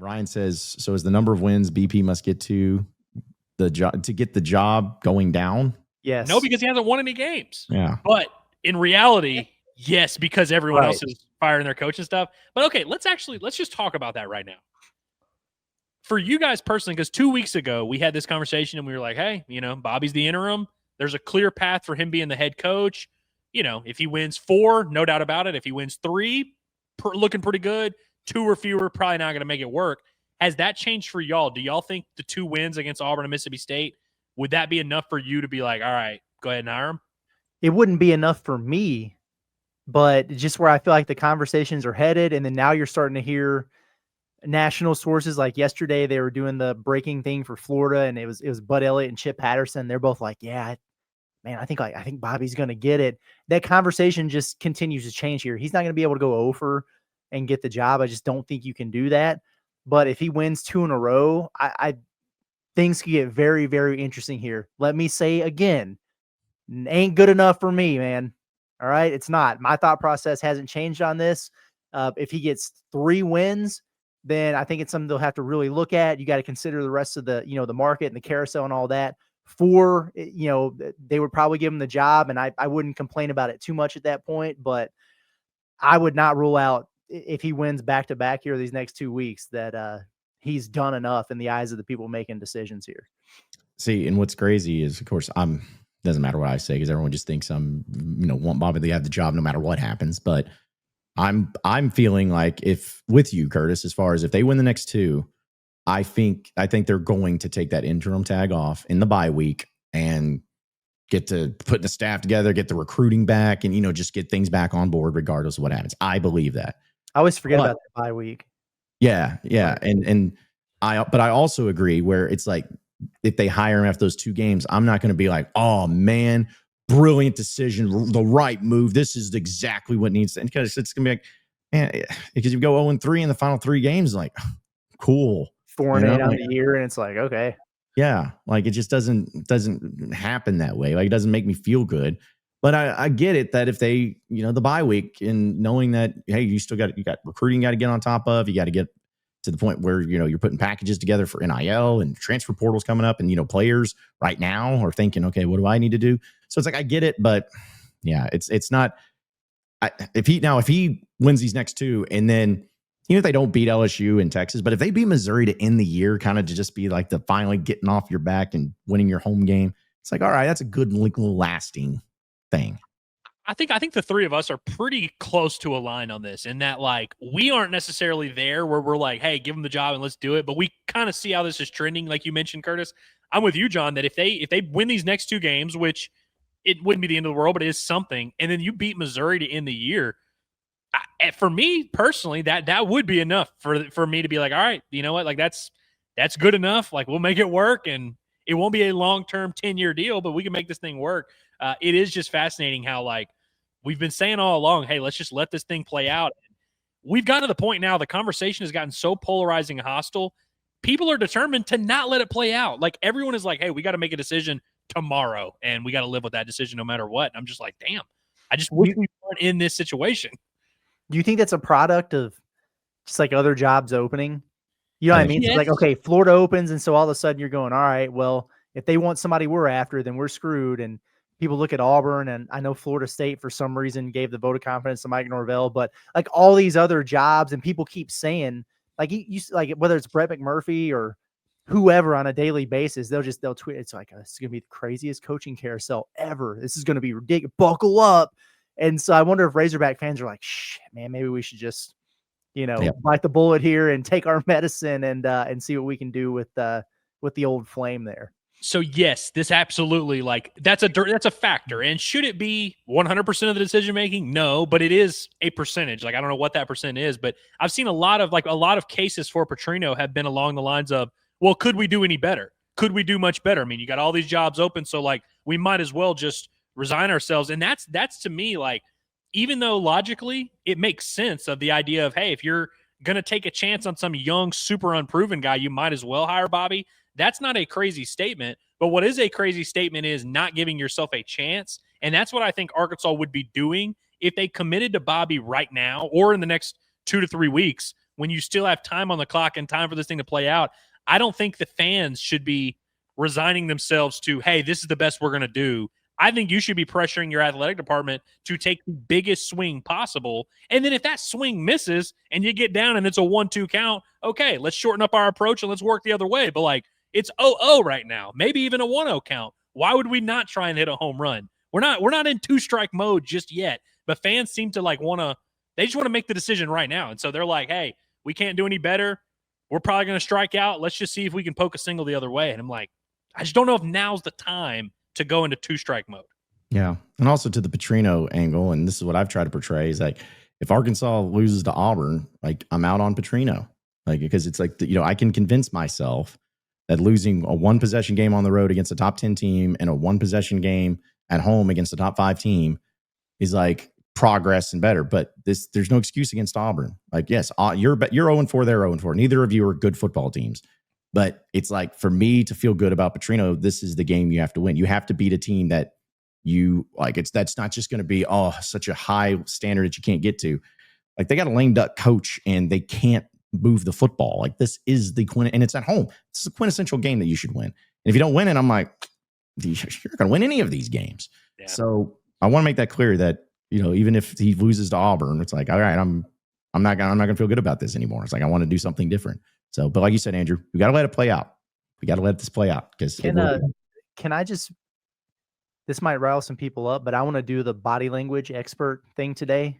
Ryan says, so is the number of wins BP must get to the job to get the job going down? Yes. No, because he hasn't won any games. Yeah. But in reality, yes, because everyone else Right. is firing their coach and stuff. But okay, let's just talk about that right now. For you guys personally, because 2 weeks ago we had this conversation and we were like, hey, Bobby's the interim. There's a clear path for him being the head coach. If he wins 4, no doubt about it. If he wins 3, looking pretty good. 2 or fewer, probably not going to make it work. Has that changed for y'all? Do y'all think the 2 wins against Auburn and Mississippi State, would that be enough for you to be like, all right, go ahead and hire him? It wouldn't be enough for me, but just where I feel like the conversations are headed. And then now you're starting to hear national sources. Like yesterday, they were doing the breaking thing for Florida, and it was Bud Elliott and Chip Patterson. They're both like, yeah, man, I think Bobby's going to get it. That conversation just continues to change here. He's not going to be able to go over and get the job. I just don't think you can do that. But if he wins 2 in a row, I things could get very, very interesting here. Let me say again, ain't good enough for me, man. All right, it's not. My thought process hasn't changed on this. If he gets 3 wins, then I think it's something they'll have to really look at. You got to consider the rest of the, the market and the carousel and all that. 4, they would probably give him the job, and I wouldn't complain about it too much at that point. But I would not rule out, if he wins back-to-back here these next 2 weeks, that he's done enough in the eyes of the people making decisions here. See, and what's crazy is, of course, doesn't matter what I say because everyone just thinks I'm, want Bobby to have the job no matter what happens. But I'm feeling like with you, Curtis, as far as if they win the next 2, I think they're going to take that interim tag off in the bye week and get to put the staff together, get the recruiting back, and just get things back on board regardless of what happens. I believe that. I always forget about the bye week. Yeah, and but I also agree where it's like if they hire him after those 2 games, I'm not going to be like, oh man, brilliant decision, the right move. This is exactly what needs to, because it's going to be like, man, because you go 0-3 in the final 3 games, like, cool. 4-8 on the year, and it's like, okay. Yeah, like it just doesn't happen that way. Like it doesn't make me feel good. But I get it that if they, the bye week, and knowing that, hey, you got recruiting got to get on top of, you got to get to the point where, you're putting packages together for NIL and transfer portals coming up, and, players right now are thinking, okay, what do I need to do? So it's like, I get it, but yeah, it's not, if he wins these next 2, and then, if they don't beat LSU and Texas, but if they beat Missouri to end the year, kind of to just be like the finally getting off your back and winning your home game, it's like, all right, that's a good little lasting thing. I think the 3 of us are pretty close to a line on this, in that, like, we aren't necessarily there where we're like, hey, give them the job and let's do it. But we kind of see how this is trending, like you mentioned, Curtis. I'm with you, John, that if they win these next 2 games, which it wouldn't be the end of the world, but it is something, and then you beat Missouri to end the year, for me personally, that would be enough for me to be like, all right, you know what, like that's good enough. Like, we'll make it work, and it won't be a long-term 10-year deal, but we can make this thing work. It is just fascinating how, like, we've been saying all along, hey, let's just let this thing play out. We've gotten to the point now, the conversation has gotten so polarizing and hostile. People are determined to not let it play out. Like, everyone is like, hey, we got to make a decision tomorrow, and we got to live with that decision no matter what. And I'm just like, damn, I just wish we weren't in this situation. Do you think that's a product of just like other jobs opening? You know what I mean? Yes. It's like, okay, Florida opens, and so all of a sudden you're going, all right, well, if they want somebody we're after, then we're screwed. And people look at Auburn, and I know Florida State for some reason gave the vote of confidence to Mike Norvell, but like all these other jobs, and people keep saying, like, you like, whether it's Brett McMurphy or whoever on a daily basis, they'll tweet. It's like, this is going to be the craziest coaching carousel ever. This is going to be ridiculous. Buckle up. And so I wonder if Razorback fans are like, shit, man, maybe we should just, bite the bullet here and take our medicine and see what we can do with the old flame there. So yes, this absolutely, like, that's a factor. And should it be 100% of the decision making? No, but it is a percentage. Like, I don't know what that percent is, but I've seen a lot of cases for Petrino have been along the lines of, well, could we do any better? Could we do much better? I mean, you got all these jobs open, so like we might as well just resign ourselves. And that's to me, like, even though logically it makes sense of the idea of, hey, if you're going to take a chance on some young, super unproven guy, you might as well hire Bobby. That's not a crazy statement. But what is a crazy statement is not giving yourself a chance. And that's what I think Arkansas would be doing if they committed to Bobby right now or in the next 2 to 3 weeks. when you still have time on the clock and time for this thing to play out. I don't think the fans should be resigning themselves to, hey, this is the best we're going to do. I think you should be pressuring your athletic department to take the biggest swing possible. And then if that swing misses and you get down and it's a 1-2 count, okay, let's shorten up our approach and let's work the other way. But like, it's 0-0 right now, maybe even a 1-0 count. Why would we not try and hit a home run? We're not in 2-strike mode just yet. But fans seem to like they just want to make the decision right now. And so they're like, hey, we can't do any better. We're probably going to strike out. Let's just see if we can poke a single the other way. And I'm like, I just don't know if now's the time to go into 2-strike mode. Yeah. And also to the Petrino angle, and this is what I've tried to portray, is like, if Arkansas loses to Auburn, like, I'm out on Petrino. Like, because it's like, I can convince myself that losing a 1-possession game on the road against a top 10 team and a 1-possession game at home against a top 5 team is like progress and better. But there's no excuse against Auburn. Like, yes, you're 0-4, they're 0-4. Neither of you are good football teams. But it's like, for me to feel good about Petrino, this is the game you have to win. You have to beat a team that you like. That's not just going to be, such a high standard that you can't get to. Like, they got a lame duck coach and they can't move the football. Like, this is and it's at home. This is a quintessential game that you should win. And if you don't win it, I'm like, you're not going to win any of these games. Yeah. So I want to make that clear that, even if he loses to Auburn, it's like, all right, I'm not gonna feel good about this anymore. It's like, I want to do something different. So, but like you said, Andrew, we got to let it play out. We got to let this play out, because can I just, this might rile some people up, but I want to do the body language expert thing today.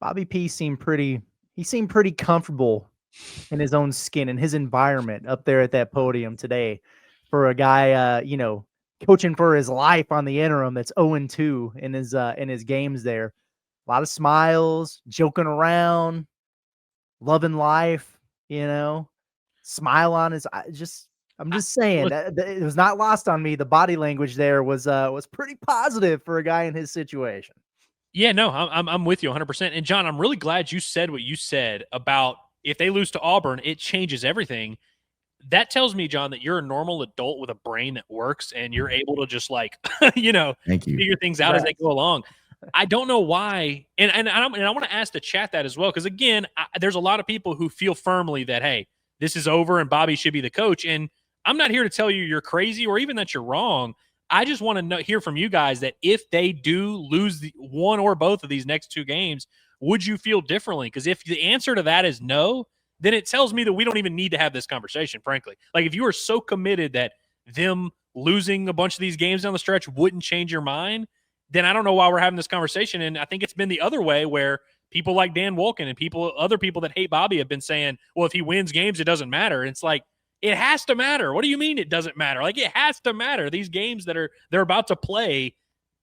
Bobby P seemed pretty comfortable in his own skin and his environment up there at that podium today for a guy, coaching for his life on the interim that's 0-2 in his games there. A lot of smiles, joking around, loving life, smile on his I'm just saying that it was not lost on me. The body language there was pretty positive for a guy in his situation. Yeah, no, I'm with you 100%. And John, I'm really glad you said what you said about if they lose to Auburn, it changes everything. That tells me, John, that you're a normal adult with a brain that works and you're able to just like, figure things out as they go along. I don't know why. And I want to ask the chat that as well. Because again, there's a lot of people who feel firmly that, hey, this is over and Bobby should be the coach. And I'm not here to tell you you're crazy or even that you're wrong. I just want to hear from you guys that if they do lose one or both of these next 2 games, would you feel differently? Because if the answer to that is no, then it tells me that we don't even need to have this conversation, frankly. Like, if you are so committed that them losing a bunch of these games down the stretch wouldn't change your mind, then I don't know why we're having this conversation. And I think it's been the other way, where people like Dan Wolken and other people that hate Bobby have been saying, well, if he wins games, it doesn't matter. And it's like, it has to matter. What do you mean it doesn't matter? Like, it has to matter. These games that they're about to play,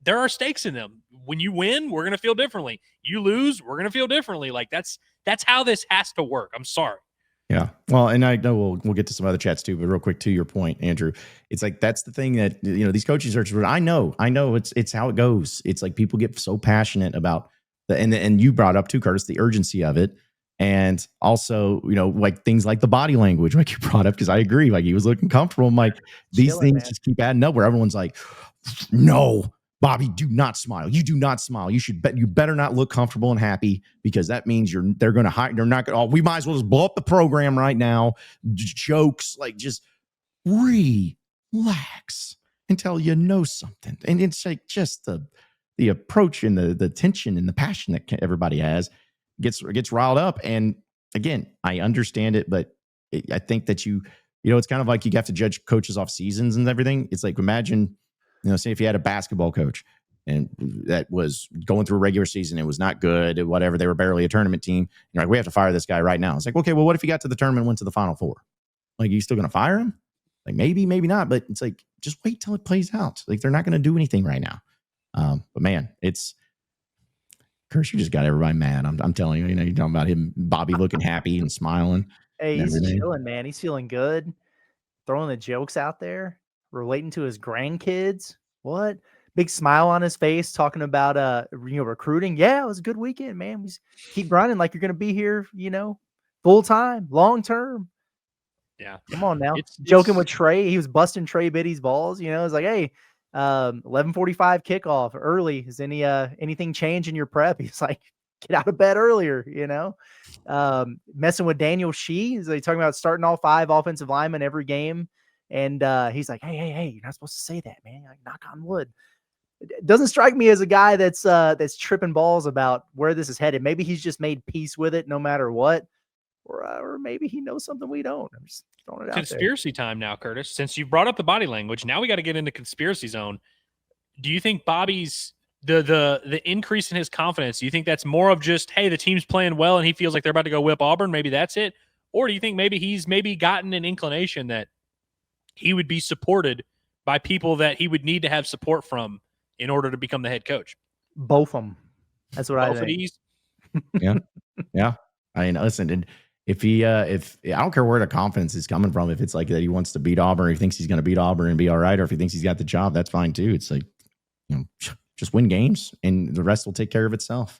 there are stakes in them. When you win, we're going to feel differently. You lose, we're going to feel differently. Like, that's how this has to work. I'm sorry. Yeah. Well, and I know we'll get to some other chats too, but real quick, to your point, Andrew, it's like, that's the thing that, these coaching searches, I know it's how it goes. It's like, people get so passionate about and you brought up too, Curtis, the urgency of it. And also, like things like the body language, like you brought up, because I agree, like he was looking comfortable. I'm like, these things just keep adding up, where everyone's like, no, Bobby, do not smile. You do not smile. You better not look comfortable and happy, because that means they're going to hide. They're not going to, we might as well just blow up the program right now. Jokes, like, just relax until you know something. And it's like, just the approach and the tension and the passion that everybody has gets riled up. And again, I understand it, but I think that it's kind of like you have to judge coaches off seasons and everything. It's like, imagine, say if you had a basketball coach and that was going through a regular season, it was not good, whatever, they were barely a tournament team. You're like, we have to fire this guy right now. It's like, okay, well, what if he got to the tournament and went to the Final Four? Like, you still going to fire him? Like, maybe not, but it's like, just wait till it plays out. Like, they're not going to do anything right now. But man, Curse, you just got everybody mad. I'm telling you, you're talking about him, Bobby looking happy and smiling. Hey, he's chilling, man. He's feeling good. Throwing the jokes out there, relating to his grandkids. What? Big smile on his face, talking about recruiting. Yeah, it was a good weekend, man. We keep grinding like you're gonna be here, full time, long term. Yeah. Come on now. Joking with Trey. He was busting Trey Biddy's balls. It's like, hey, 11:45 kickoff early. Is anything change in your prep? He's like, get out of bed earlier, you know. Messing with Daniel Shee. He's like talking about starting all 5 offensive linemen every game. And he's like, hey, you're not supposed to say that, man. Like, knock on wood. It doesn't strike me as a guy that's tripping balls about where this is headed. Maybe he's just made peace with it no matter what. Or maybe he knows something we don't. I'm just throwing it out there. Conspiracy time now, Curtis. Since you brought up the body language, now we got to get into conspiracy zone. Do you think Bobby's the increase in his confidence, do you think that's more of just, hey, the team's playing well and he feels like they're about to go whip Auburn, maybe that's it? Or do you think maybe he's gotten an inclination that he would be supported by people that he would need to have support from in order to become the head coach? Both of them. That's what I think. Both of these? Yeah. I mean, listen, and if I don't care where the confidence is coming from, if it's like that he wants to beat Auburn, or he thinks he's going to beat Auburn and be all right, or if he thinks he's got the job, that's fine too. It's like, just win games and the rest will take care of itself.